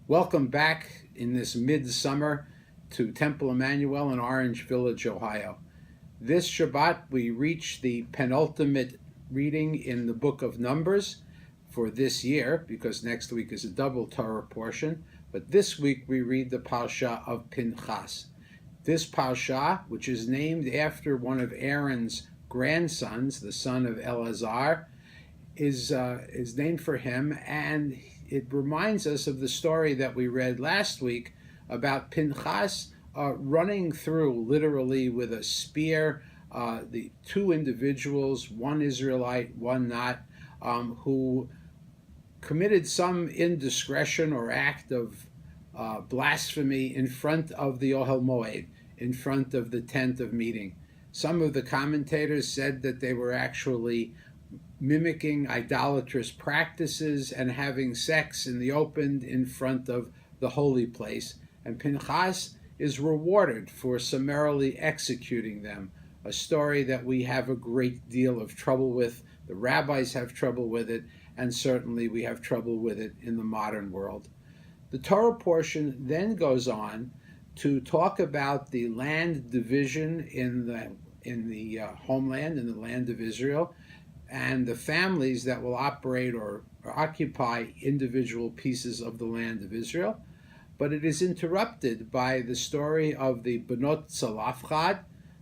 Welcome back in this midsummer to Temple Emanu in Orange Village, Ohio. This Shabbat we reach the penultimate reading in the book of Numbers for this year, because next week is a double Torah portion, but this week we read the Parasha of Pinchas. This Parasha, which is named after one of Aaron's grandsons, the son of Eleazar, is named for him, and it reminds us of the story that we read last week about Pinchas running through, literally with a spear, the two individuals, one Israelite, one not, who committed some indiscretion or act of blasphemy in front of the Ohel Moed, in front of the tent of meeting. Some of the commentators said that they were actually mimicking idolatrous practices and having sex in the open in front of the holy place. And Pinchas is rewarded for summarily executing them, a story that we have a great deal of trouble with. The rabbis have trouble with it, and certainly we have trouble with it in the modern world. The Torah portion then goes on to talk about the land division in the homeland, in the land of Israel, and the families that will operate or occupy individual pieces of the land of Israel. But it is interrupted by the story of the Benot Tzalafchad,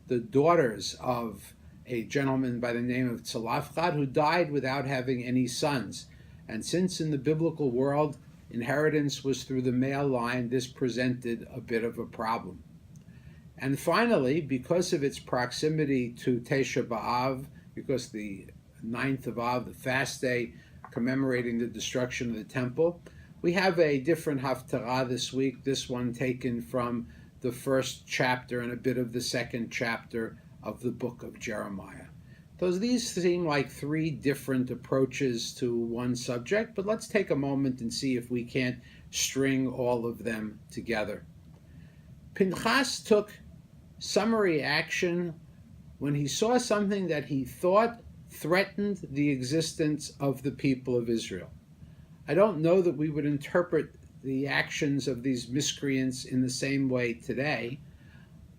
the daughters of a gentleman by the name of Tzalafchad, who died without having any sons. And since in the biblical world inheritance was through the male line, this presented a bit of a problem. And finally, because of its proximity to Tisha B'Av, because the 9th of Av, the fast day commemorating the destruction of the temple, we have a different haftarah this week, this one taken from the first chapter and a bit of the second chapter of the book of Jeremiah. These seem like three different approaches to one subject, but let's take a moment and see if we can't string all of them together. Pinchas took summary action when he saw something that he thought threatened the existence of the people of Israel. I don't know that we would interpret the actions of these miscreants in the same way today,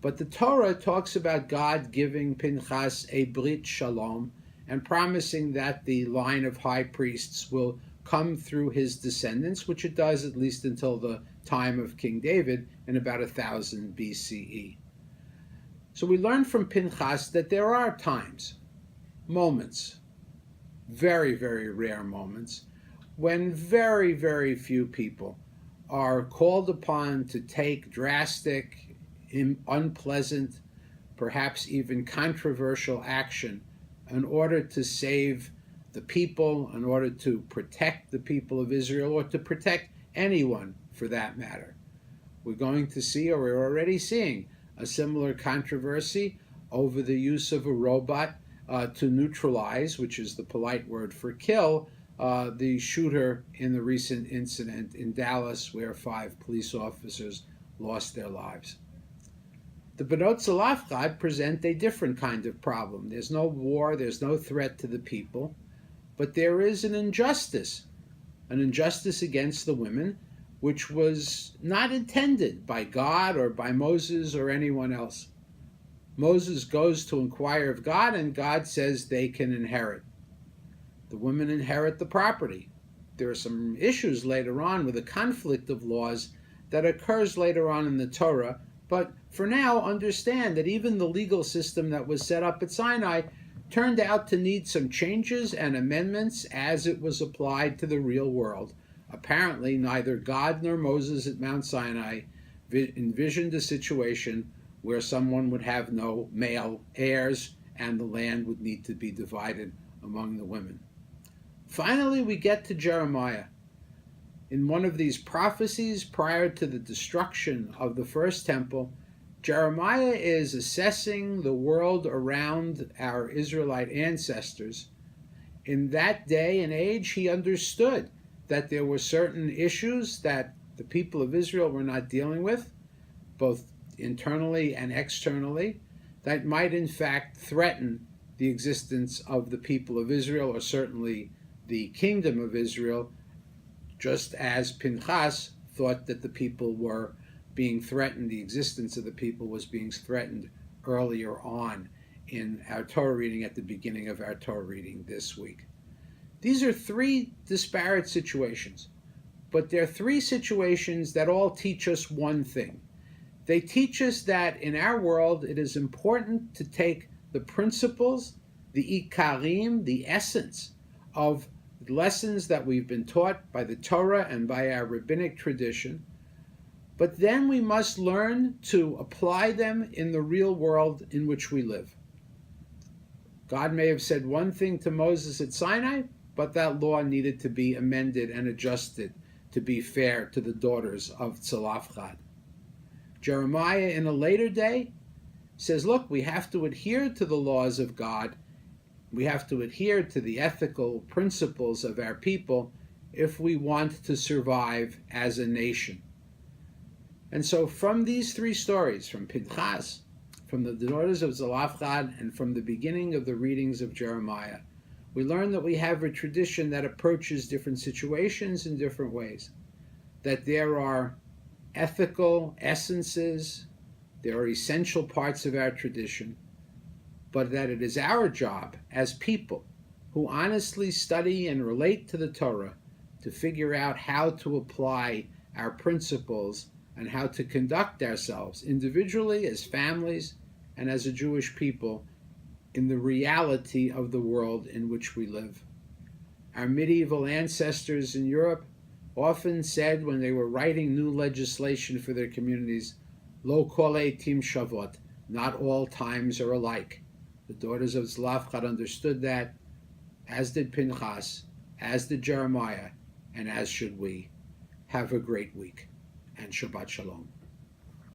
but the Torah talks about God giving Pinchas a Brit Shalom and promising that the line of high priests will come through his descendants, which it does at least until the time of King David in about 1000 BCE. So we learn from Pinchas that there are times, moments, very, very rare moments, when very, very few people are called upon to take drastic, unpleasant, perhaps even controversial action in order to save the people, in order to protect the people of Israel, or to protect anyone for that matter. We're going to see, or we're already seeing, a similar controversy over the use of a robot to neutralize, which is the polite word for kill, the shooter in the recent incident in Dallas where 5 police officers lost their lives. The Benot Tzalafchad present a different kind of problem. There's no war, there's no threat to the people, but there is an injustice against the women, which was not intended by God or by Moses or anyone else. Moses goes to inquire of God, and God says they can inherit. The women inherit the property. There are some issues later on with a conflict of laws that occurs later on in the Torah, but for now, understand that even the legal system that was set up at Sinai turned out to need some changes and amendments as it was applied to the real world. Apparently, neither God nor Moses at Mount Sinai envisioned a situation where someone would have no male heirs and the land would need to be divided among the women. Finally, we get to Jeremiah. In one of these prophecies prior to the destruction of the first temple, Jeremiah is assessing the world around our Israelite ancestors. In that day and age, he understood that there were certain issues that the people of Israel were not dealing with, both internally and externally, that might in fact threaten the existence of the people of Israel, or certainly the kingdom of Israel, just as Pinchas thought that the people were being threatened, the existence of the people was being threatened earlier on in our Torah reading at the beginning of our Torah reading this week. These are three disparate situations, but they're three situations that all teach us one thing. They teach us that in our world it is important to take the principles, the ikarim, the essence of lessons that we've been taught by the Torah and by our rabbinic tradition, but then we must learn to apply them in the real world in which we live. God may have said one thing to Moses at Sinai, but that law needed to be amended and adjusted to be fair to the daughters of Tzalafchad. Jeremiah in a later day says, look, we have to adhere to the laws of God. We have to adhere to the ethical principles of our people if we want to survive as a nation. And so from these three stories, from Pinchas, from the daughters of Tzalafchad, and from the beginning of the readings of Jeremiah, we learn that we have a tradition that approaches different situations in different ways, that there are ethical essences, there are essential parts of our tradition, but that it is our job as people who honestly study and relate to the Torah to figure out how to apply our principles and how to conduct ourselves individually, as families, and as a Jewish people in the reality of the world in which we live. Our medieval ancestors in Europe often said when they were writing new legislation for their communities, Lo kol eitim shavot, not all times are alike. The daughters of Tzalafchad understood that, as did Pinchas, as did Jeremiah, and as should we. Have a great week, and Shabbat Shalom.